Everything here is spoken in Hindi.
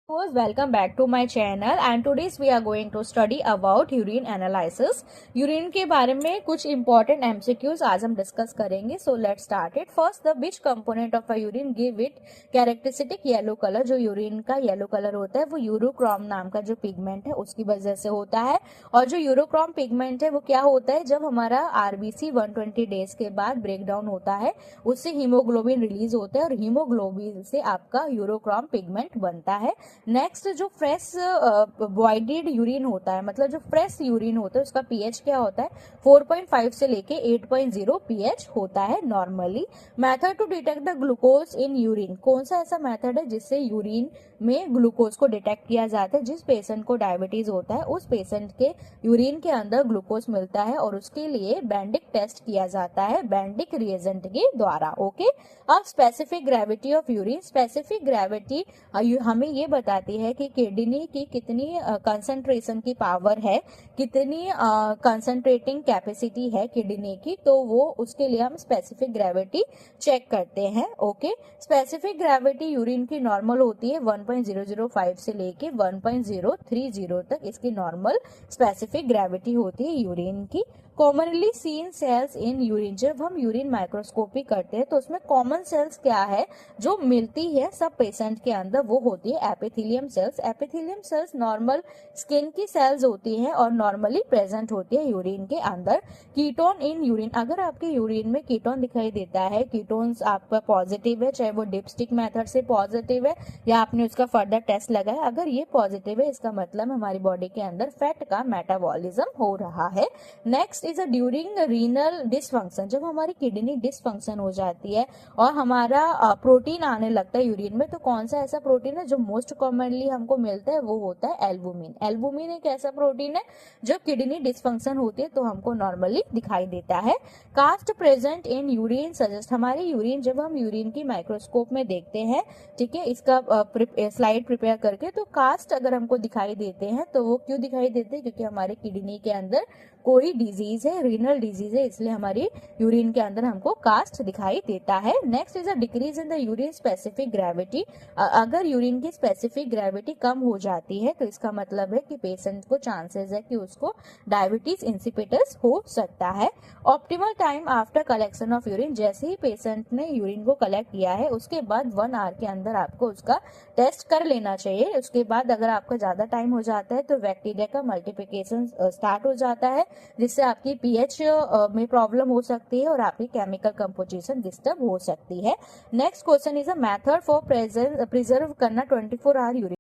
Welcome back to my channel and today we are going to study about urine analysis. Urine के बारे में कुछ important MCQs आज हम डिस्कस करेंगे. So let's start it. First, the which component of a urine give it characteristic yellow color. जो यूरिन का येलो कलर होता है वो यूरोक्रोम नाम का जो पिगमेंट है उसकी वजह से होता है. और जो यूरोक्रोम पिगमेंट है वो क्या होता है, जब हमारा आरबीसी 120 डेज के बाद ब्रेक डाउन होता है उससे हीमोग्लोबिन रिलीज होता है और हीमोग्लोबिन से आपका यूरोक्रोम पिगमेंट बनता है. नेक्स्ट, जो फ्रेश बॉइल्ड यूरिन होता है, मतलब जो फ्रेश यूरिन होता है उसका पीएच क्या होता है, 4.5 से लेके 8.0 पीएच होता है normally. Method to detect the glucose in urine. कौन सा ऐसा मेथड है जिससे यूरिन में ग्लूकोज को डिटेक्ट किया जाता है. जिस पेशेंट को डायबिटीज होता है उस पेशेंट के यूरिन के अंदर ग्लूकोज मिलता है और उसके लिए बैंडिक टेस्ट किया जाता है बैंडिक रिएजेंट के द्वारा. ओके, अब specific gravity of urine. Specific gravity हमें ये बताती है कि किडनी की कितनी कंसंट्रेशन की पावर है, कितनी कंसंट्रेटिंग कैपेसिटी है किडनी की, तो वो उसके लिए हम स्पेसिफिक ग्रेविटी चेक करते हैं. ओके, स्पेसिफिक ग्रेविटी यूरिन की नॉर्मल होती है 1.005 से लेके 1.030 तक इसकी नॉर्मल स्पेसिफिक ग्रेविटी होती है यूरिन की. Commonly seen cells in urine. जब हम यूरिन माइक्रोस्कोपी करते हैं तो उसमें कॉमन सेल्स क्या है जो मिलती है सब पेशेंट के अंदर, वो होती है epithelium cells. Epithelium cells normal skin की सेल्स होती हैं और नॉर्मली प्रेजेंट होती है यूरिन के अंदर. Ketone in urine. अगर आपके यूरिन में कीटोन दिखाई देता है, कीटोन्स आपका पॉजिटिव है, चाहे वो डिपस्टिक मेथड से पॉजिटिव है या आपने उसका फर्दर टेस्ट लगाया, अगर ये पॉजिटिव है इसका मतलब हमारी बॉडी के अंदर फैट का मेटाबॉलिज्म हो रहा है. Next is a during renal dysfunction. जब हमारी किडनी डिसफंक्शन हो जाती है और हमारा प्रोटीन आने लगता है यूरिन में, तो कौन सा ऐसा प्रोटीन है जो मोस्ट कॉमनली हमको मिलता है, वो होता है एल्बुमिन. एल्बुमिन एक ऐसा प्रोटीन है जब किडनी डिसफंक्शन होती है तो हमको नॉर्मली दिखाई देता है. Cast present in urine suggest. हमारी यूरिन जब हम यूरिन की माइक्रोस्कोप में देखते हैं, ठीक है, इसका स्लाइड प्रिपेयर करके, तो कास्ट अगर हमको दिखाई देते हैं तो वो क्यों दिखाई देते हैं, क्योंकि हमारे किडनी के अंदर कोई डिजीज है, रीनल डिजीज है, इसलिए हमारी यूरिन के अंदर हमको कास्ट दिखाई देता है. Next is a decrease in the urine specific gravity. अगर यूरिन की स्पेसिफिक ग्रेविटी कम हो जाती है तो इसका मतलब है कि पेशेंट को चांसेस है कि उसको डायबिटीज इंसिपिटस हो सकता है. Optimal time after collection of urine. जैसे ही पेशेंट ने यूरिन को कलेक्ट किया है उसके बाद 1 आवर के अंदर आपको उसका टेस्ट कर लेना चाहिए. उसके बाद अगर आपका ज्यादा टाइम हो जाता है तो बैक्टीरिया का मल्टीप्लिकेशन स्टार्ट हो जाता है, जिससे आपकी पीएच में प्रॉब्लम हो सकती है और आपकी केमिकल कंपोजिशन डिस्टर्ब हो सकती है. Next question is a method for preserve करना 24 आवर यूरिन.